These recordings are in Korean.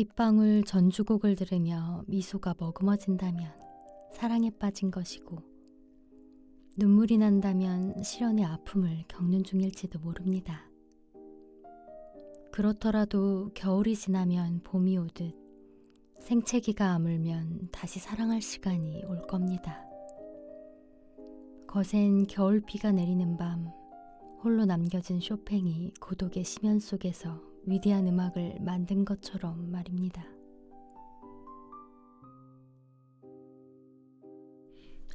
빗방울 전주곡을 들으며 미소가 머금어진다면 사랑에 빠진 것이고, 눈물이 난다면 실연의 아픔을 겪는 중일지도 모릅니다. 그렇더라도 겨울이 지나면 봄이 오듯 생채기가 아물면 다시 사랑할 시간이 올 겁니다. 거센 겨울비가 내리는 밤, 홀로 남겨진 쇼팽이 고독의 심연 속에서 위대한 음악을 만든 것처럼 말입니다.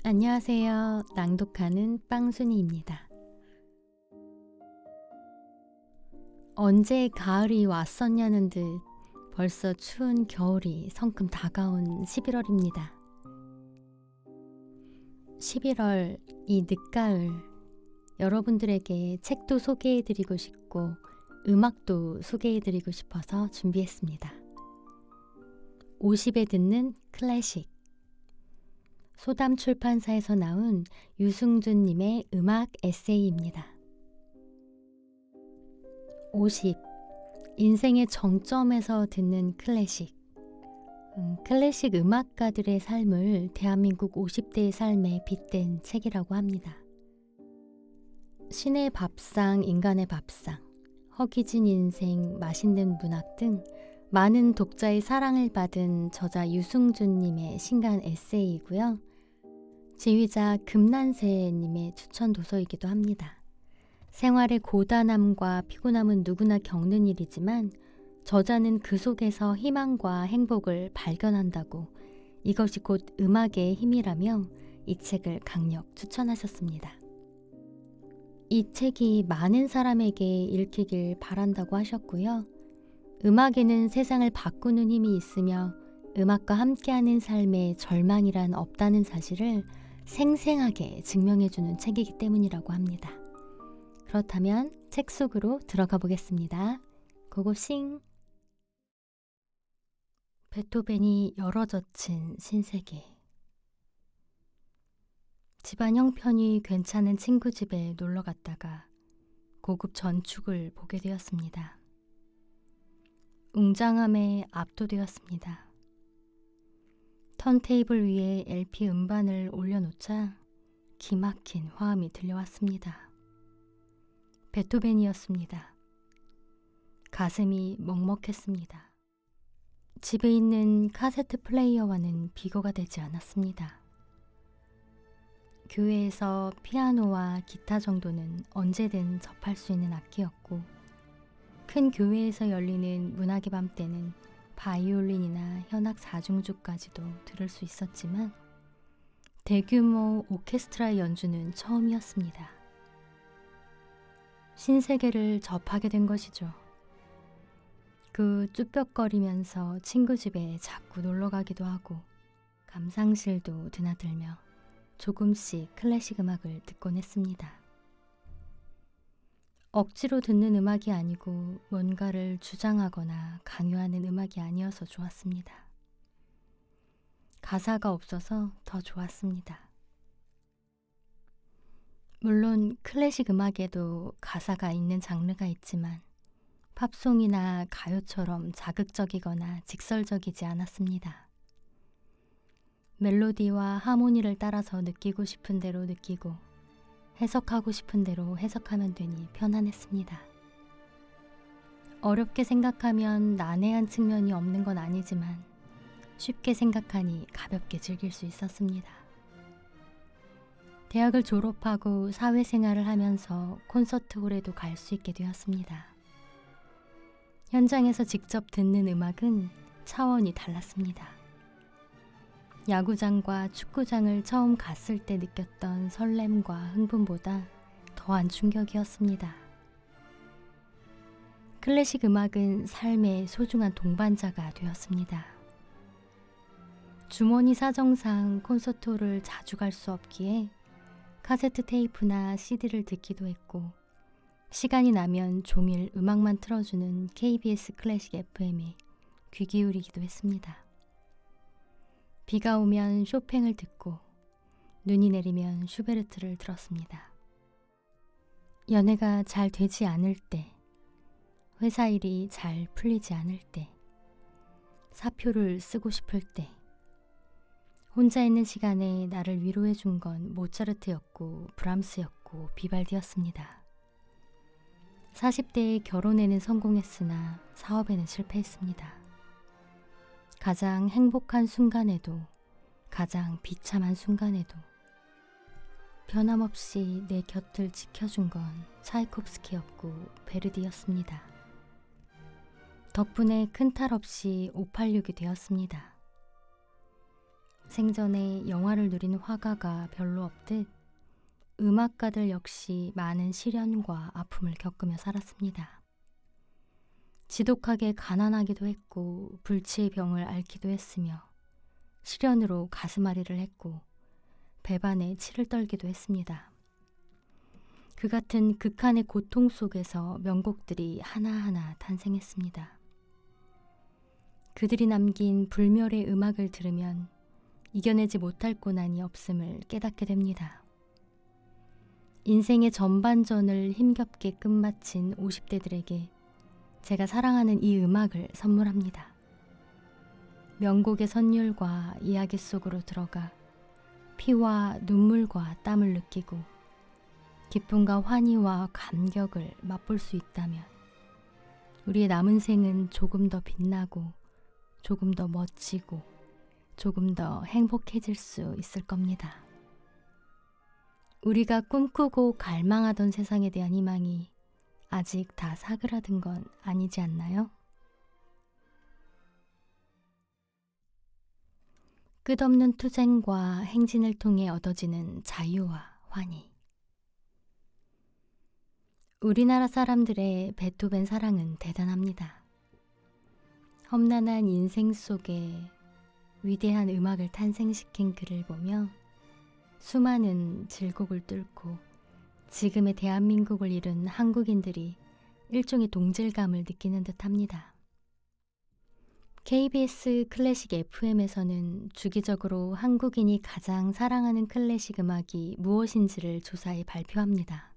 안녕하세요. 낭독하는 빵순이입니다. 언제 가을이 왔었냐는 듯 벌써 추운 겨울이 성큼 다가온 11월입니다. 11월, 이 늦가을, 여러분들에게 책도 소개해드리고 싶고 음악도 소개해드리고 싶어서 준비했습니다. 50에 듣는 클래식, 소담 출판사에서 나온 유승준님의 음악 에세이입니다. 50. 인생의 정점에서 듣는 클래식. 클래식 음악가들의 삶을 대한민국 50대의 삶에 빗댄 책이라고 합니다. 신의 밥상, 인간의 밥상, 허기진 인생, 맛있는 문학 등 많은 독자의 사랑을 받은 저자 유승준님의 신간 에세이이고요. 지휘자 금난세님의 추천 도서이기도 합니다. 생활의 고단함과 피곤함은 누구나 겪는 일이지만 저자는 그 속에서 희망과 행복을 발견한다고, 이것이 곧 음악의 힘이라며 이 책을 강력 추천하셨습니다. 이 책이 많은 사람에게 읽히길 바란다고 하셨고요. 음악에는 세상을 바꾸는 힘이 있으며 음악과 함께하는 삶에 절망이란 없다는 사실을 생생하게 증명해주는 책이기 때문이라고 합니다. 그렇다면 책 속으로 들어가 보겠습니다. 고고싱! 베토벤이 열어젖힌 신세계. 집안 형편이 괜찮은 친구 집에 놀러 갔다가 고급 전축을 보게 되었습니다. 웅장함에 압도되었습니다. 턴테이블 위에 LP 음반을 올려놓자 기막힌 화음이 들려왔습니다. 베토벤이었습니다. 가슴이 먹먹했습니다. 집에 있는 카세트 플레이어와는 비교가 되지 않았습니다. 교회에서 피아노와 기타 정도는 언제든 접할 수 있는 악기였고, 큰 교회에서 열리는 문학의 밤 때는 바이올린이나 현악 4중주까지도 들을 수 있었지만 대규모 오케스트라 연주는 처음이었습니다. 신세계를 접하게 된 것이죠. 그 쭈뼛거리면서 친구 집에 자꾸 놀러 가기도 하고 감상실도 드나들며 조금씩 클래식 음악을 듣곤 했습니다. 억지로 듣는 음악이 아니고 뭔가를 주장하거나 강요하는 음악이 아니어서 좋았습니다. 가사가 없어서 더 좋았습니다. 물론 클래식 음악에도 가사가 있는 장르가 있지만 팝송이나 가요처럼 자극적이거나 직설적이지 않았습니다. 멜로디와 하모니를 따라서 느끼고 싶은 대로 느끼고 해석하고 싶은 대로 해석하면 되니 편안했습니다. 어렵게 생각하면 난해한 측면이 없는 건 아니지만 쉽게 생각하니 가볍게 즐길 수 있었습니다. 대학을 졸업하고 사회생활을 하면서 콘서트홀에도 갈 수 있게 되었습니다. 현장에서 직접 듣는 음악은 차원이 달랐습니다. 야구장과 축구장을 처음 갔을 때 느꼈던 설렘과 흥분보다 더한 충격이었습니다. 클래식 음악은 삶의 소중한 동반자가 되었습니다. 주머니 사정상 콘서트홀을 자주 갈 수 없기에 카세트 테이프나 CD를 듣기도 했고, 시간이 나면 종일 음악만 틀어주는 KBS 클래식 FM에 귀 기울이기도 했습니다. 비가 오면 쇼팽을 듣고 눈이 내리면 슈베르트를 들었습니다. 연애가 잘 되지 않을 때, 회사 일이 잘 풀리지 않을 때, 사표를 쓰고 싶을 때, 혼자 있는 시간에 나를 위로해 준 건 모차르트였고 브람스였고 비발디였습니다. 40대에 결혼에는 성공했으나 사업에는 실패했습니다. 가장 행복한 순간에도, 가장 비참한 순간에도 변함없이 내 곁을 지켜준 건 차이콥스키였고 베르디였습니다. 덕분에 큰 탈 없이 586이 되었습니다. 생전에 영화를 누린 화가가 별로 없듯 음악가들 역시 많은 시련과 아픔을 겪으며 살았습니다. 지독하게 가난하기도 했고 불치의 병을 앓기도 했으며 시련으로 가슴앓이를 했고 배반에 치를 떨기도 했습니다. 그 같은 극한의 고통 속에서 명곡들이 하나하나 탄생했습니다. 그들이 남긴 불멸의 음악을 들으면 이겨내지 못할 고난이 없음을 깨닫게 됩니다. 인생의 전반전을 힘겹게 끝마친 50대들에게 제가 사랑하는 이 음악을 선물합니다. 명곡의 선율과 이야기 속으로 들어가 피와 눈물과 땀을 느끼고 기쁨과 환희와 감격을 맛볼 수 있다면 우리의 남은 생은 조금 더 빛나고 조금 더 멋지고 조금 더 행복해질 수 있을 겁니다. 우리가 꿈꾸고 갈망하던 세상에 대한 희망이 아직 다 사그라든 건 아니지 않나요? 끝없는 투쟁과 행진을 통해 얻어지는 자유와 환희. 우리나라 사람들의 베토벤 사랑은 대단합니다. 험난한 인생 속에 위대한 음악을 탄생시킨 그를 보며 수많은 질곡을 뚫고 지금의 대한민국을 이룬 한국인들이 일종의 동질감을 느끼는 듯합니다. KBS 클래식 FM에서는 주기적으로 한국인이 가장 사랑하는 클래식 음악이 무엇인지를 조사해 발표합니다.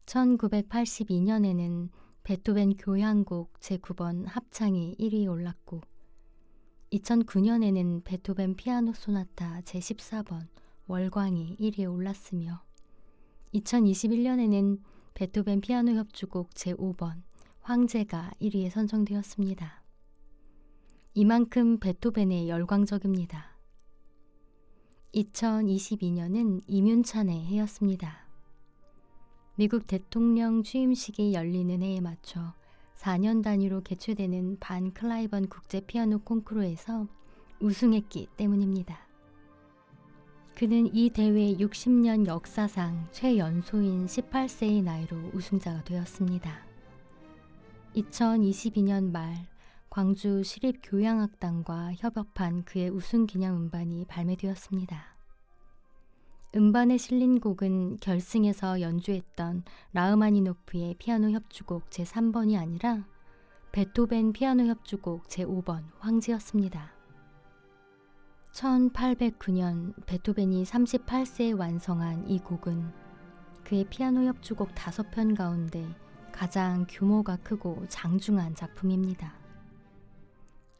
1982년에는 베토벤 교향곡 제9번 합창이 1위에 올랐고 2009년에는 베토벤 피아노 소나타 제14번 월광이 1위에 올랐으며 2021년에는 베토벤 피아노 협주곡 제5번 황제가 1위에 선정되었습니다. 이만큼 베토벤의 열광적입니다. 2022년은 임윤찬의 해였습니다. 미국 대통령 취임식이 열리는 해에 맞춰 4년 단위로 개최되는 반 클라이번 국제 피아노 콩쿠르에서 우승했기 때문입니다. 그는 이 대회 60년 역사상 최연소인 18세의 나이로 우승자가 되었습니다. 2022년 말 광주 시립교향악단과 협업한 그의 우승 기념 음반이 발매되었습니다. 음반에 실린 곡은 결승에서 연주했던 라흐마니노프의 피아노 협주곡 제3번이 아니라 베토벤 피아노 협주곡 제5번 황제였습니다. 1809년 베토벤이 38세에 완성한 이 곡은 그의 피아노 협주곡 5편 가운데 가장 규모가 크고 장중한 작품입니다.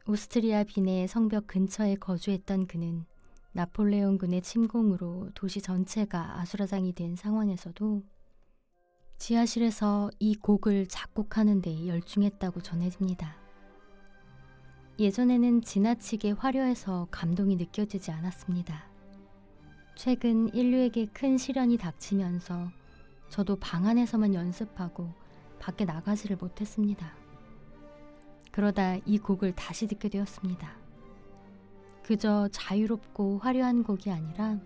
오스트리아 빈의 성벽 근처에 거주했던 그는 나폴레옹군의 침공으로 도시 전체가 아수라장이 된 상황에서도 지하실에서 이 곡을 작곡하는 데 열중했다고 전해집니다. 예전에는 지나치게 화려해서 감동이 느껴지지 않았습니다. 최근 인류에게 큰 시련이 닥치면서 저도 방 안에서만 연습하고 밖에 나가지를 못했습니다. 그러다 이 곡을 다시 듣게 되었습니다. 그저 자유롭고 화려한 곡이 아니라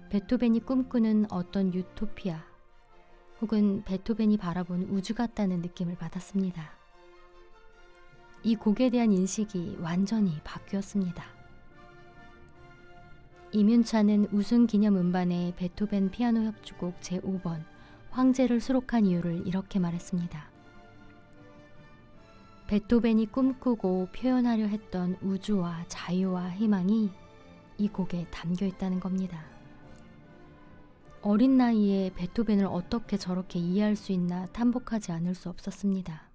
베토벤이 꿈꾸는 어떤 유토피아 혹은 베토벤이 바라본 우주 같다는 느낌을 받았습니다. 이 곡에 대한 인식이 완전히 바뀌었습니다. 임윤찬은 우승 기념 음반에 베토벤 피아노 협주곡 제5번 황제를 수록한 이유를 이렇게 말했습니다. 베토벤이 꿈꾸고 표현하려 했던 우주와 자유와 희망이 이 곡에 담겨 있다는 겁니다. 어린 나이에 베토벤을 어떻게 저렇게 이해할 수 있나 탐복하지 않을 수 없었습니다.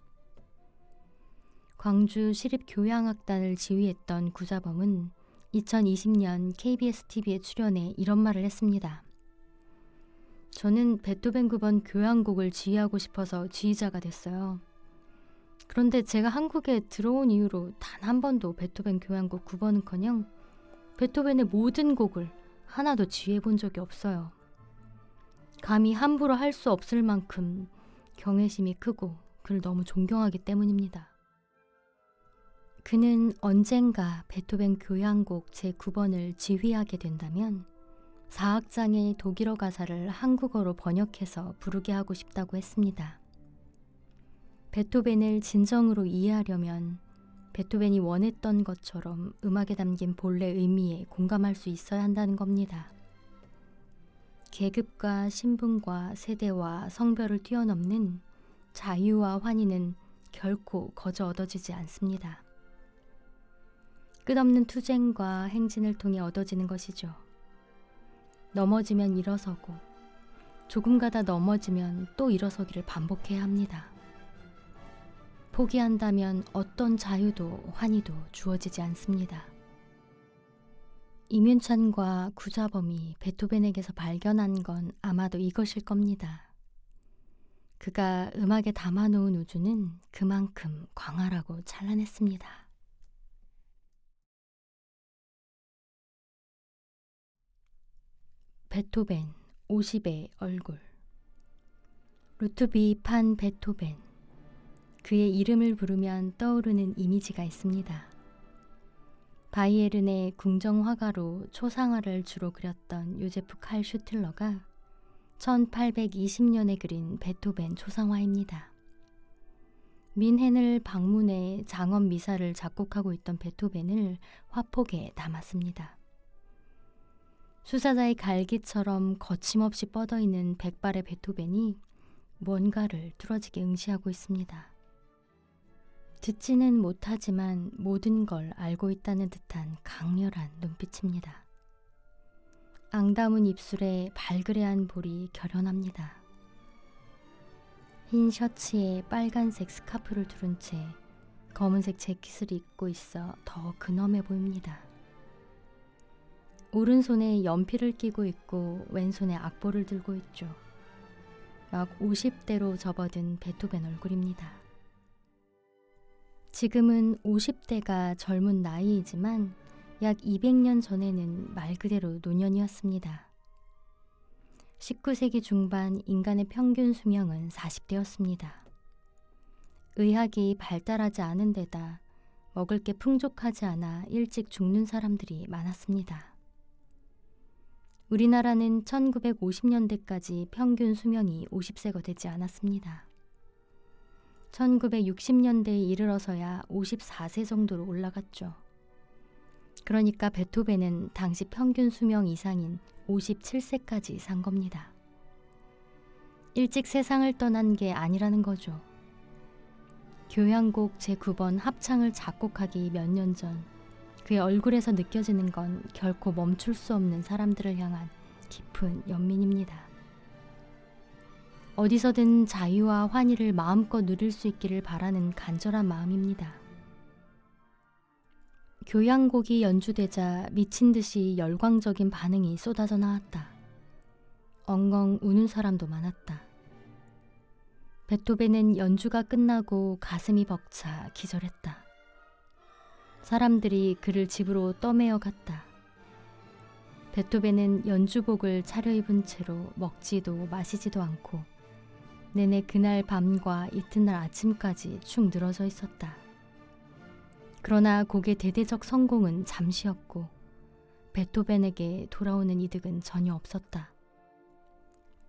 광주 시립교향악단을 지휘했던 구자범은 2020년 KBS TV에 출연해 이런 말을 했습니다. 저는 베토벤 9번 교향곡을 지휘하고 싶어서 지휘자가 됐어요. 그런데 제가 한국에 들어온 이후로 단 한 번도 베토벤 교향곡 9번은커녕 베토벤의 모든 곡을 하나도 지휘해 본 적이 없어요. 감히 함부로 할 수 없을 만큼 경외심이 크고 그를 너무 존경하기 때문입니다. 그는 언젠가 베토벤 교향곡 제9번을 지휘하게 된다면 4악장의 독일어 가사를 한국어로 번역해서 부르게 하고 싶다고 했습니다. 베토벤을 진정으로 이해하려면 베토벤이 원했던 것처럼 음악에 담긴 본래 의미에 공감할 수 있어야 한다는 겁니다. 계급과 신분과 세대와 성별을 뛰어넘는 자유와 환희는 결코 거저 얻어지지 않습니다. 끝없는 투쟁과 행진을 통해 얻어지는 것이죠. 넘어지면 일어서고 조금 가다 넘어지면 또 일어서기를 반복해야 합니다. 포기한다면 어떤 자유도 환희도 주어지지 않습니다. 임윤찬과 구자범이 베토벤에게서 발견한 건 아마도 이것일 겁니다. 그가 음악에 담아놓은 우주는 그만큼 광활하고 찬란했습니다. 베토벤 50의 얼굴. 루트비 판 베토벤. 그의 이름을 부르면 떠오르는 이미지가 있습니다. 바이에른의 궁정화가로 초상화를 주로 그렸던 요제프 칼 슈틀러가 1820년에 그린 베토벤 초상화입니다. 민헨을 방문해 장엄 미사를 작곡하고 있던 베토벤을 화폭에 담았습니다. 수사자의 갈기처럼 거침없이 뻗어있는 백발의 베토벤이 뭔가를 뚫어지게 응시하고 있습니다. 듣지는 못하지만 모든 걸 알고 있다는 듯한 강렬한 눈빛입니다. 앙다문 입술에 발그레한 볼이 결연합니다. 흰 셔츠에 빨간색 스카프를 두른 채 검은색 재킷을 입고 있어 더 근엄해 보입니다. 오른손에 연필을 끼고 있고 왼손에 악보를 들고 있죠. 막 50대로 접어든 베토벤 얼굴입니다. 지금은 50대가 젊은 나이이지만 약 200년 전에는 말 그대로 노년이었습니다. 19세기 중반 인간의 평균 수명은 40대였습니다. 의학이 발달하지 않은 데다 먹을 게 풍족하지 않아 일찍 죽는 사람들이 많았습니다. 우리나라는 1950년대까지 평균 수명이 50세가 되지 않았습니다. 1960년대에 이르러서야 54세 정도로 올라갔죠. 그러니까 베토벤은 당시 평균 수명 이상인 57세까지 산 겁니다. 일찍 세상을 떠난 게 아니라는 거죠. 교향곡 제9번 합창을 작곡하기 몇 년 전 그의 얼굴에서 느껴지는 건 결코 멈출 수 없는 사람들을 향한 깊은 연민입니다. 어디서든 자유와 환희를 마음껏 누릴 수 있기를 바라는 간절한 마음입니다. 교향곡이 연주되자 미친 듯이 열광적인 반응이 쏟아져 나왔다. 엉엉 우는 사람도 많았다. 베토벤은 연주가 끝나고 가슴이 벅차 기절했다. 사람들이 그를 집으로 떠매어 갔다. 베토벤은 연주복을 차려입은 채로 먹지도 마시지도 않고 내내 그날 밤과 이튿날 아침까지 축 늘어져 있었다. 그러나 곡의 대대적 성공은 잠시였고 베토벤에게 돌아오는 이득은 전혀 없었다.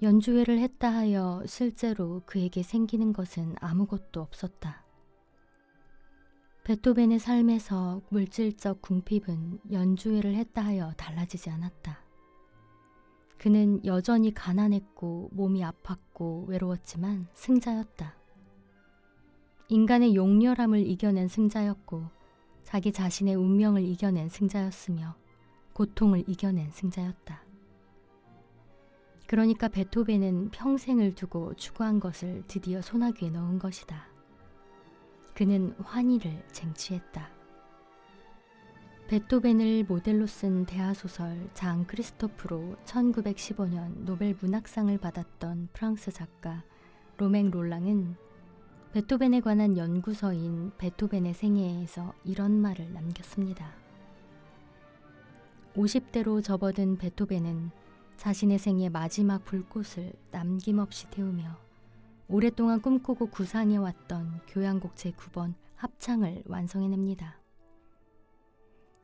연주회를 했다 하여 실제로 그에게 생기는 것은 아무것도 없었다. 베토벤의 삶에서 물질적 궁핍은 연주회를 했다 하여 달라지지 않았다. 그는 여전히 가난했고 몸이 아팠고 외로웠지만 승자였다. 인간의 용렬함을 이겨낸 승자였고 자기 자신의 운명을 이겨낸 승자였으며 고통을 이겨낸 승자였다. 그러니까 베토벤은 평생을 두고 추구한 것을 드디어 소나기에 넣은 것이다. 그는 환희를 쟁취했다. 베토벤을 모델로 쓴 대하소설 장 크리스토프로 1915년 노벨 문학상을 받았던 프랑스 작가 로맹 롤랑은 베토벤에 관한 연구서인 베토벤의 생애에서 이런 말을 남겼습니다. 50대로 접어든 베토벤은 자신의 생의 마지막 불꽃을 남김없이 태우며 오랫동안 꿈꾸고 구상해왔던 교향곡 제9번 합창을 완성해냅니다.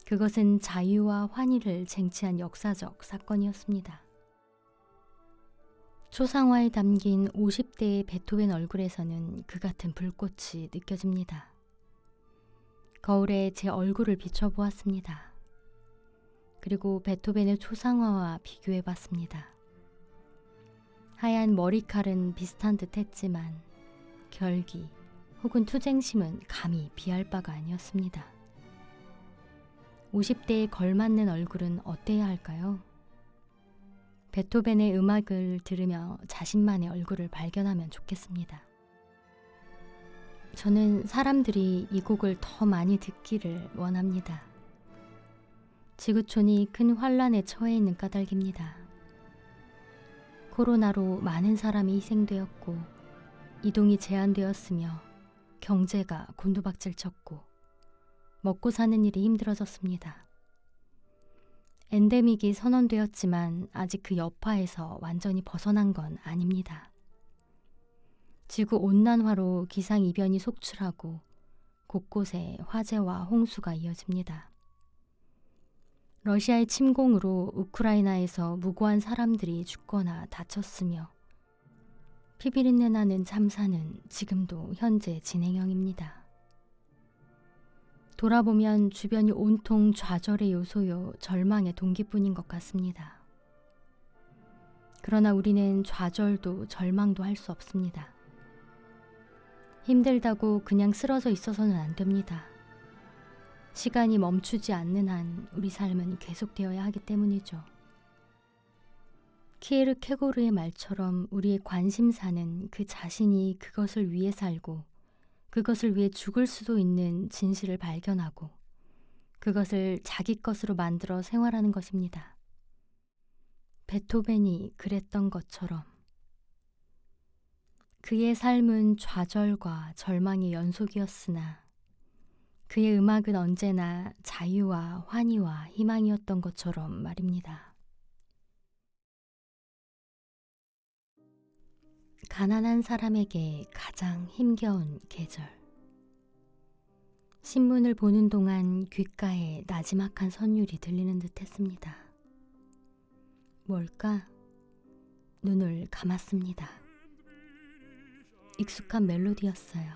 그것은 자유와 환희를 쟁취한 역사적 사건이었습니다. 초상화에 담긴 50대의 베토벤 얼굴에서는 그 같은 불꽃이 느껴집니다. 거울에 제 얼굴을 비춰보았습니다. 그리고 베토벤의 초상화와 비교해봤습니다. 하얀 머리칼은 비슷한 듯 했지만 결기 혹은 투쟁심은 감히 비할 바가 아니었습니다. 50대에 걸맞는 얼굴은 어때야 할까요? 베토벤의 음악을 들으며 자신만의 얼굴을 발견하면 좋겠습니다. 저는 사람들이 이 곡을 더 많이 듣기를 원합니다. 지구촌이 큰 환란에 처해 있는 까닭입니다. 코로나로 많은 사람이 희생되었고 이동이 제한되었으며 경제가 곤두박질 쳤고 먹고 사는 일이 힘들어졌습니다. 엔데믹이 선언되었지만 아직 그 여파에서 완전히 벗어난 건 아닙니다. 지구온난화로 기상이변이 속출하고 곳곳에 화재와 홍수가 이어집니다. 러시아의 침공으로 우크라이나에서 무고한 사람들이 죽거나 다쳤으며 피비린내 나는 참사는 지금도 현재 진행형입니다. 돌아보면 주변이 온통 좌절의 요소요 절망의 동기뿐인 것 같습니다. 그러나 우리는 좌절도 절망도 할 수 없습니다. 힘들다고 그냥 쓰러져 있어서는 안 됩니다. 시간이 멈추지 않는 한 우리 삶은 계속되어야 하기 때문이죠. 키에르케고르의 말처럼 우리의 관심사는 그 자신이 그것을 위해 살고 그것을 위해 죽을 수도 있는 진실을 발견하고 그것을 자기 것으로 만들어 생활하는 것입니다. 베토벤이 그랬던 것처럼 그의 삶은 좌절과 절망의 연속이었으나 그의 음악은 언제나 자유와 환희와 희망이었던 것처럼 말입니다. 가난한 사람에게 가장 힘겨운 계절. 신문을 보는 동안 귓가에 나지막한 선율이 들리는 듯 했습니다. 뭘까? 눈을 감았습니다. 익숙한 멜로디였어요.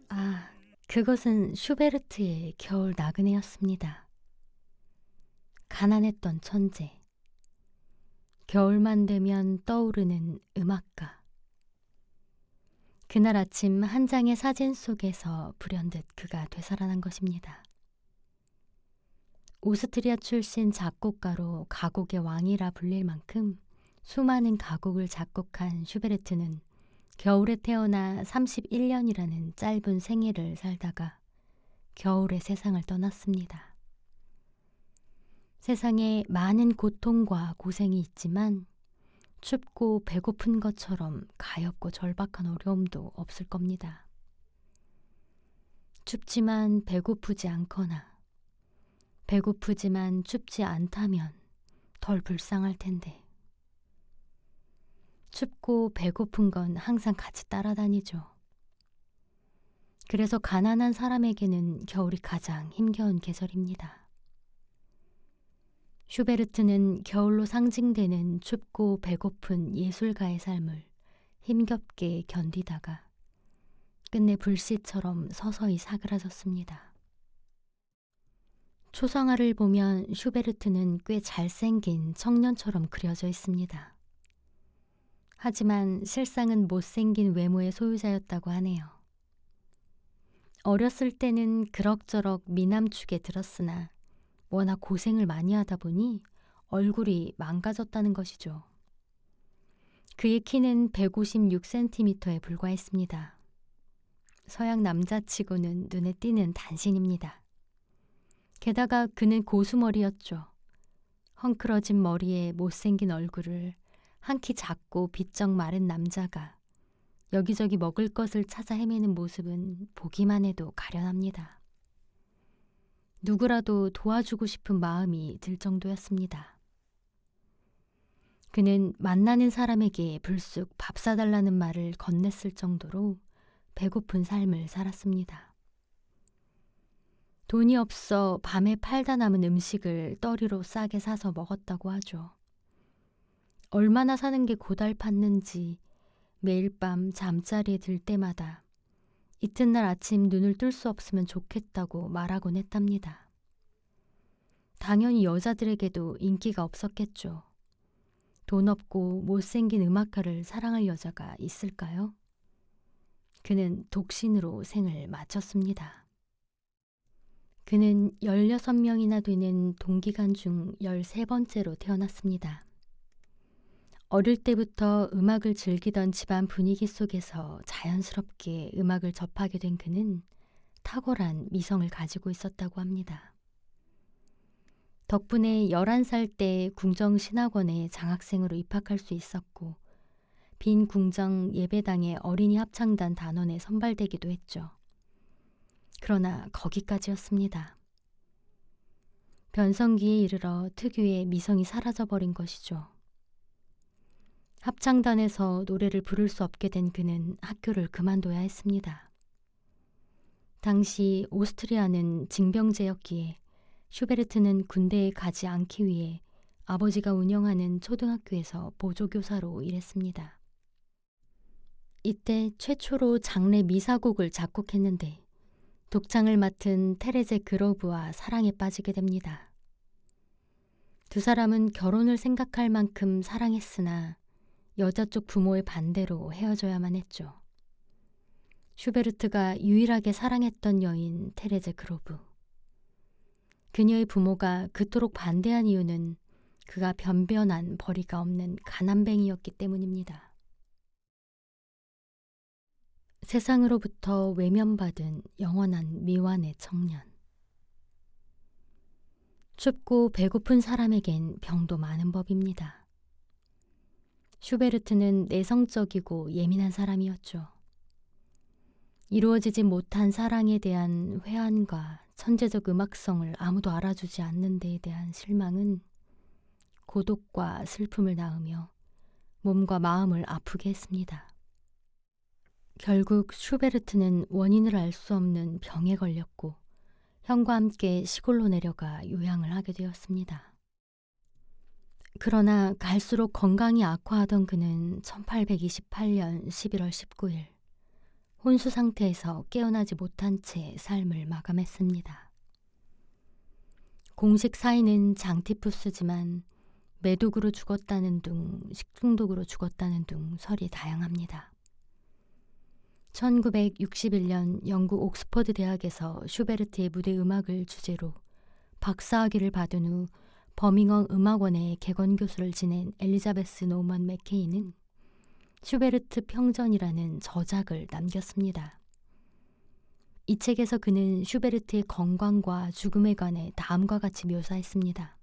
아, 그것은 슈베르트의 겨울 나그네였습니다. 가난했던 천재. 겨울만 되면 떠오르는 음악가. 그날 아침 한 장의 사진 속에서 불현듯 그가 되살아난 것입니다. 오스트리아 출신 작곡가로 가곡의 왕이라 불릴 만큼 수많은 가곡을 작곡한 슈베르트는 겨울에 태어나 31년이라는 짧은 생애를 살다가 겨울의 세상을 떠났습니다. 세상에 많은 고통과 고생이 있지만 춥고 배고픈 것처럼 가엾고 절박한 어려움도 없을 겁니다. 춥지만 배고프지 않거나 배고프지만 춥지 않다면 덜 불쌍할 텐데. 춥고 배고픈 건 항상 같이 따라다니죠. 그래서 가난한 사람에게는 겨울이 가장 힘겨운 계절입니다. 슈베르트는 겨울로 상징되는 춥고 배고픈 예술가의 삶을 힘겹게 견디다가 끝내 불씨처럼 서서히 사그라졌습니다. 초상화를 보면 슈베르트는 꽤 잘생긴 청년처럼 그려져 있습니다. 하지만 실상은 못생긴 외모의 소유자였다고 하네요. 어렸을 때는 그럭저럭 미남축에 들었으나 워낙 고생을 많이 하다 보니 얼굴이 망가졌다는 것이죠. 그의 키는 156cm에 불과했습니다. 서양 남자치고는 눈에 띄는 단신입니다. 게다가 그는 고수머리였죠. 헝클어진 머리에 못생긴 얼굴을 한 키 작고 비쩍 마른 남자가 여기저기 먹을 것을 찾아 헤매는 모습은 보기만 해도 가련합니다. 누구라도 도와주고 싶은 마음이 들 정도였습니다. 그는 만나는 사람에게 불쑥 밥 사달라는 말을 건넸을 정도로 배고픈 삶을 살았습니다. 돈이 없어 밤에 팔다 남은 음식을 떠리로 싸게 사서 먹었다고 하죠. 얼마나 사는 게 고달팠는지 매일 밤 잠자리에 들 때마다 이튿날 아침 눈을 뜰 수 없으면 좋겠다고 말하곤 했답니다. 당연히 여자들에게도 인기가 없었겠죠. 돈 없고 못생긴 음악가를 사랑할 여자가 있을까요? 그는 독신으로 생을 마쳤습니다. 그는 16명이나 되는 동기간 중 13번째로 태어났습니다. 어릴 때부터 음악을 즐기던 집안 분위기 속에서 자연스럽게 음악을 접하게 된 그는 탁월한 미성을 가지고 있었다고 합니다. 덕분에 11살 때 궁정신학원에 장학생으로 입학할 수 있었고 빈 궁정 예배당의 어린이 합창단 단원에 선발되기도 했죠. 그러나 거기까지였습니다. 변성기에 이르러 특유의 미성이 사라져버린 것이죠. 합창단에서 노래를 부를 수 없게 된 그는 학교를 그만둬야 했습니다. 당시 오스트리아는 징병제였기에 슈베르트는 군대에 가지 않기 위해 아버지가 운영하는 초등학교에서 보조교사로 일했습니다. 이때 최초로 장례 미사곡을 작곡했는데 독창을 맡은 테레제 그로브와 사랑에 빠지게 됩니다. 두 사람은 결혼을 생각할 만큼 사랑했으나 여자 쪽 부모의 반대로 헤어져야만 했죠. 슈베르트가 유일하게 사랑했던 여인 테레제 그로브. 그녀의 부모가 그토록 반대한 이유는 그가 변변한 벌이가 없는 가난뱅이였기 때문입니다. 세상으로부터 외면받은 영원한 미완의 청년. 춥고 배고픈 사람에겐 병도 많은 법입니다. 슈베르트는 내성적이고 예민한 사람이었죠. 이루어지지 못한 사랑에 대한 회한과 천재적 음악성을 아무도 알아주지 않는 데에 대한 실망은 고독과 슬픔을 낳으며 몸과 마음을 아프게 했습니다. 결국 슈베르트는 원인을 알 수 없는 병에 걸렸고 형과 함께 시골로 내려가 요양을 하게 되었습니다. 그러나 갈수록 건강이 악화하던 그는 1828년 11월 19일 혼수 상태에서 깨어나지 못한 채 삶을 마감했습니다. 공식 사인은 장티푸스지만 매독으로 죽었다는 둥, 식중독으로 죽었다는 둥 설이 다양합니다. 1961년 영국 옥스퍼드 대학에서 슈베르트의 무대 음악을 주제로 박사학위를 받은 후 버밍엄 음악원의 객원 교수를 지낸 엘리자베스 노먼 맥케이는 슈베르트 평전이라는 저작을 남겼습니다. 이 책에서 그는 슈베르트의 건강과 죽음에 관해 다음과 같이 묘사했습니다.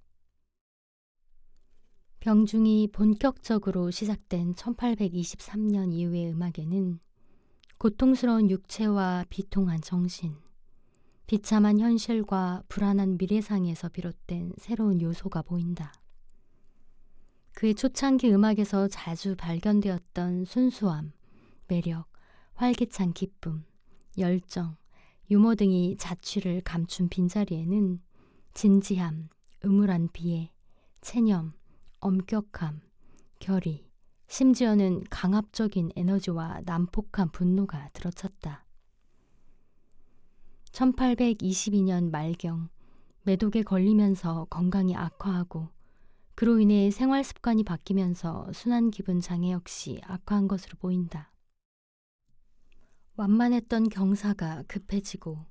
병중이 본격적으로 시작된 1823년 이후의 음악에는 고통스러운 육체와 비통한 정신, 비참한 현실과 불안한 미래상에서 비롯된 새로운 요소가 보인다. 그의 초창기 음악에서 자주 발견되었던 순수함, 매력, 활기찬 기쁨, 열정, 유머 등이 자취를 감춘 빈자리에는 진지함, 음울한 비애, 체념, 엄격함, 결의, 심지어는 강압적인 에너지와 난폭한 분노가 들어찼다. 1822년 말경 매독에 걸리면서 건강이 악화하고 그로 인해 생활 습관이 바뀌면서 순한 기분 장애 역시 악화한 것으로 보인다. 완만했던 경사가 급해지고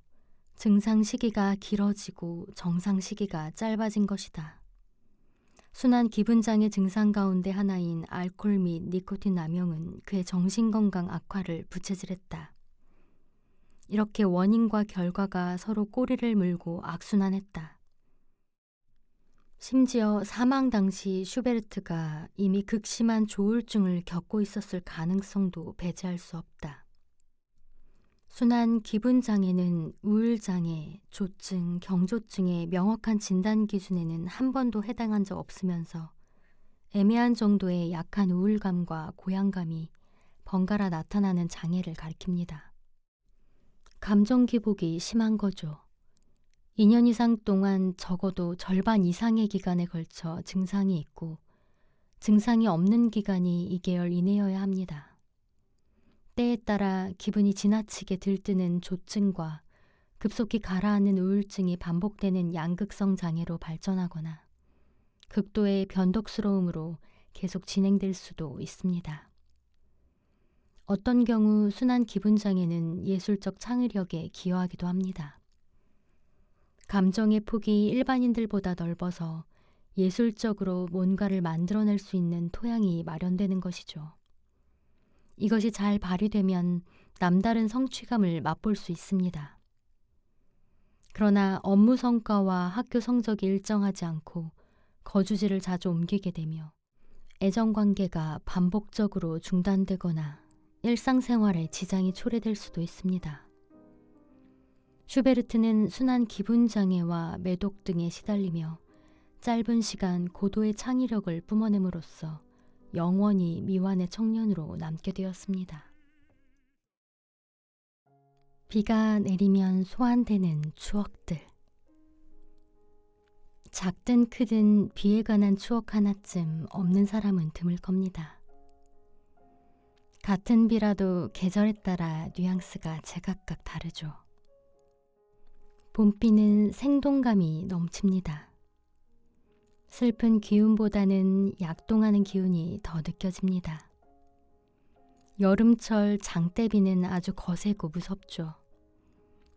증상 시기가 길어지고 정상 시기가 짧아진 것이다. 순한 기분 장애 증상 가운데 하나인 알코올 및 니코틴 남용은 그의 정신건강 악화를 부채질했다. 이렇게 원인과 결과가 서로 꼬리를 물고 악순환했다. 심지어 사망 당시 슈베르트가 이미 극심한 조울증을 겪고 있었을 가능성도 배제할 수 없다. 순환 기분장애는 우울장애, 조증, 경조증의 명확한 진단 기준에는 한 번도 해당한 적 없으면서 애매한 정도의 약한 우울감과 고양감이 번갈아 나타나는 장애를 가리킵니다. 감정 기복이 심한 거죠. 2년 이상 동안 적어도 절반 이상의 기간에 걸쳐 증상이 있고 증상이 없는 기간이 2개월 이내여야 합니다. 때에 따라 기분이 지나치게 들뜨는 조증과 급속히 가라앉는 우울증이 반복되는 양극성 장애로 발전하거나 극도의 변덕스러움으로 계속 진행될 수도 있습니다. 어떤 경우 순환 기분장애는 예술적 창의력에 기여하기도 합니다. 감정의 폭이 일반인들보다 넓어서 예술적으로 뭔가를 만들어낼 수 있는 토양이 마련되는 것이죠. 이것이 잘 발휘되면 남다른 성취감을 맛볼 수 있습니다. 그러나 업무 성과와 학교 성적이 일정하지 않고 거주지를 자주 옮기게 되며 애정관계가 반복적으로 중단되거나 일상생활에 지장이 초래될 수도 있습니다. 슈베르트는 순환 기분장애와 매독 등에 시달리며 짧은 시간 고도의 창의력을 뿜어냄으로써 영원히 미완의 청년으로 남게 되었습니다. 비가 내리면 소환되는 추억들. 작든 크든 비에 관한 추억 하나쯤 없는 사람은 드물 겁니다. 같은 비라도 계절에 따라 뉘앙스가 제각각 다르죠. 봄비는 생동감이 넘칩니다. 슬픈 기운보다는 약동하는 기운이 더 느껴집니다. 여름철 장대비는 아주 거세고 무섭죠.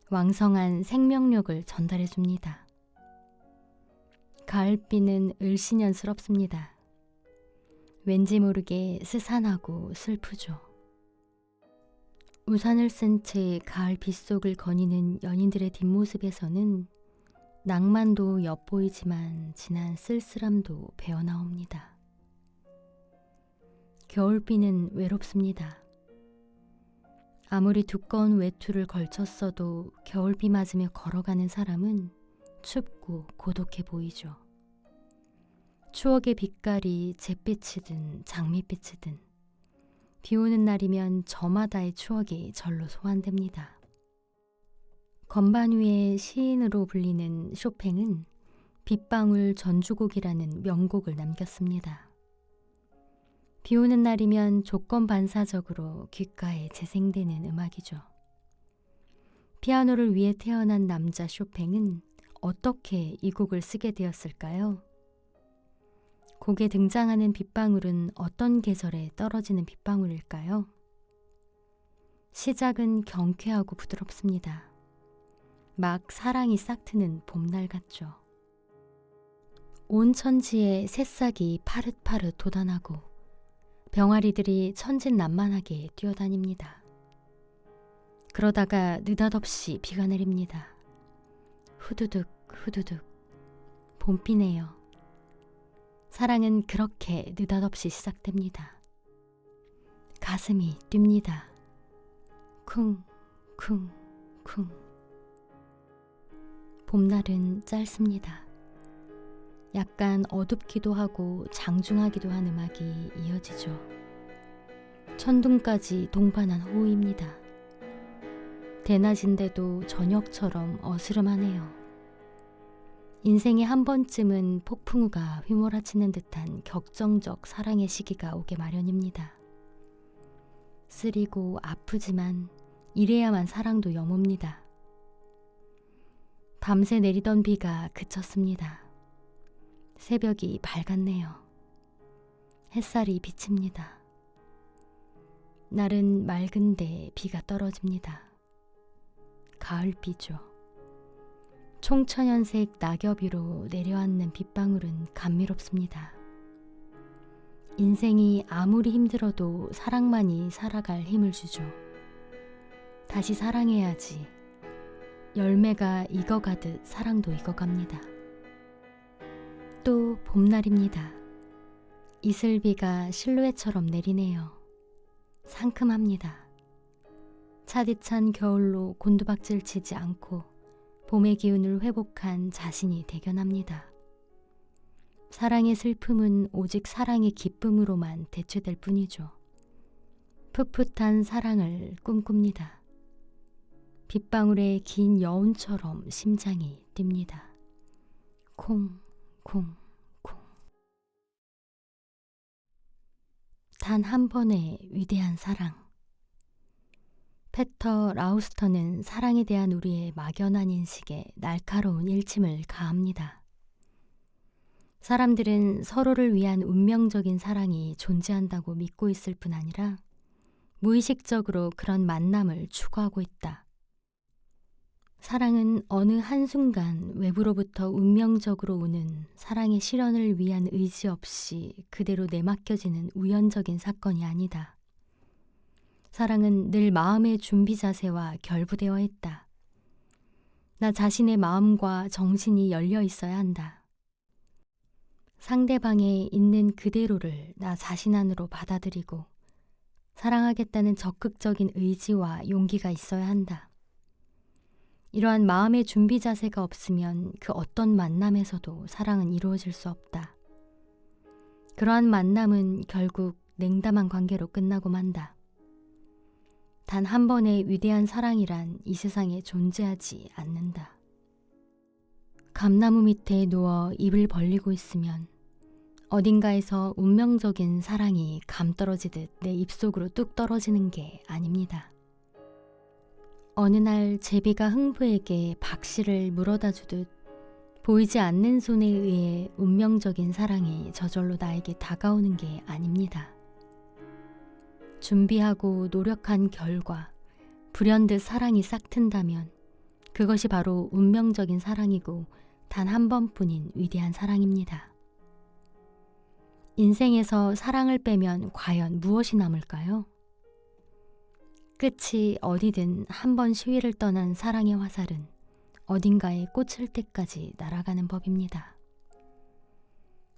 왕성한 생명력을 전달해 줍니다. 가을비는 을씨년스럽습니다. 왠지 모르게 스산하고 슬프죠. 우산을 쓴 채 가을 빗속을 거니는 연인들의 뒷모습에서는 낭만도 엿보이지만 진한 쓸쓸함도 배어나옵니다. 겨울비는 외롭습니다. 아무리 두꺼운 외투를 걸쳤어도 겨울비 맞으며 걸어가는 사람은 춥고 고독해 보이죠. 추억의 빛깔이 잿빛이든 장밋빛이든 비 오는 날이면 저마다의 추억이 절로 소환됩니다. 건반 위의 시인으로 불리는 쇼팽은 빗방울 전주곡이라는 명곡을 남겼습니다. 비 오는 날이면 조건반사적으로 귓가에 재생되는 음악이죠. 피아노를 위해 태어난 남자 쇼팽은 어떻게 이 곡을 쓰게 되었을까요? 곡에 등장하는 빗방울은 어떤 계절에 떨어지는 빗방울일까요? 시작은 경쾌하고 부드럽습니다. 막 사랑이 싹트는 봄날 같죠. 온 천지에 새싹이 파릇파릇 돋아나고 병아리들이 천진난만하게 뛰어다닙니다. 그러다가 느닷없이 비가 내립니다. 후두둑 후두둑 봄비네요. 사랑은 그렇게 느닷없이 시작됩니다. 가슴이 뜁니다. 쿵 쿵 쿵. 봄날은 짧습니다. 약간 어둡기도 하고 장중하기도 한 음악이 이어지죠. 천둥까지 동반한 호우입니다. 대낮인데도 저녁처럼 어스름하네요. 인생에 한 번쯤은 폭풍우가 휘몰아치는 듯한 격정적 사랑의 시기가 오게 마련입니다. 쓰리고 아프지만 이래야만 사랑도 여뭅니다. 밤새 내리던 비가 그쳤습니다. 새벽이 밝았네요. 햇살이 비칩니다. 날은 맑은데 비가 떨어집니다. 가을비죠. 총천연색 낙엽 위로 내려앉는 빗방울은 감미롭습니다. 인생이 아무리 힘들어도 사랑만이 살아갈 힘을 주죠. 다시 사랑해야지. 열매가 익어가듯 사랑도 익어갑니다. 또 봄날입니다. 이슬비가 실루엣처럼 내리네요. 상큼합니다. 차디찬 겨울로 곤두박질 치지 않고 봄의 기운을 회복한 자신이 대견합니다. 사랑의 슬픔은 오직 사랑의 기쁨으로만 대체될 뿐이죠. 풋풋한 사랑을 꿈꿉니다. 빗방울의 긴 여운처럼 심장이 뜁니다. 콩, 콩, 콩. 단 한 번의 위대한 사랑. 페터 라우스터는 사랑에 대한 우리의 막연한 인식에 날카로운 일침을 가합니다. 사람들은 서로를 위한 운명적인 사랑이 존재한다고 믿고 있을 뿐 아니라 무의식적으로 그런 만남을 추구하고 있다. 사랑은 어느 한순간 외부로부터 운명적으로 오는 사랑의 실현을 위한 의지 없이 그대로 내맡겨지는 우연적인 사건이 아니다. 사랑은 늘 마음의 준비 자세와 결부되어 있다. 나 자신의 마음과 정신이 열려 있어야 한다. 상대방에 있는 그대로를 나 자신 안으로 받아들이고 사랑하겠다는 적극적인 의지와 용기가 있어야 한다. 이러한 마음의 준비 자세가 없으면 그 어떤 만남에서도 사랑은 이루어질 수 없다. 그러한 만남은 결국 냉담한 관계로 끝나고 만다. 단 한 번의 위대한 사랑이란 이 세상에 존재하지 않는다. 감나무 밑에 누워 입을 벌리고 있으면 어딘가에서 운명적인 사랑이 감 떨어지듯 내 입속으로 뚝 떨어지는 게 아닙니다. 어느 날 제비가 흥부에게 박씨를 물어다 주듯 보이지 않는 손에 의해 운명적인 사랑이 저절로 나에게 다가오는 게 아닙니다. 준비하고 노력한 결과 불현듯 사랑이 싹튼다면 그것이 바로 운명적인 사랑이고 단 한 번뿐인 위대한 사랑입니다. 인생에서 사랑을 빼면 과연 무엇이 남을까요? 끝이 어디든 한 번 시위를 떠난 사랑의 화살은 어딘가에 꽂힐 때까지 날아가는 법입니다.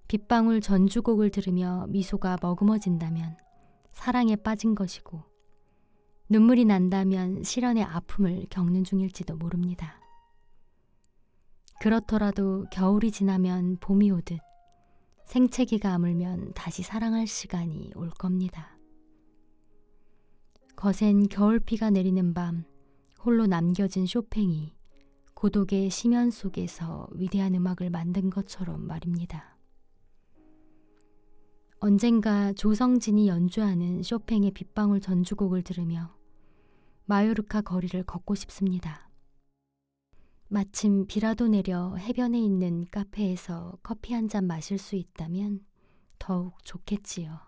빗방울 전주곡을 들으며 미소가 머금어진다면 사랑에 빠진 것이고 눈물이 난다면 실연의 아픔을 겪는 중일지도 모릅니다. 그렇더라도 겨울이 지나면 봄이 오듯 생채기가 아물면 다시 사랑할 시간이 올 겁니다. 거센 겨울비가 내리는 밤 홀로 남겨진 쇼팽이 고독의 심연 속에서 위대한 음악을 만든 것처럼 말입니다. 언젠가 조성진이 연주하는 쇼팽의 빗방울 전주곡을 들으며 마요르카 거리를 걷고 싶습니다. 마침 비라도 내려 해변에 있는 카페에서 커피 한 잔 마실 수 있다면 더욱 좋겠지요.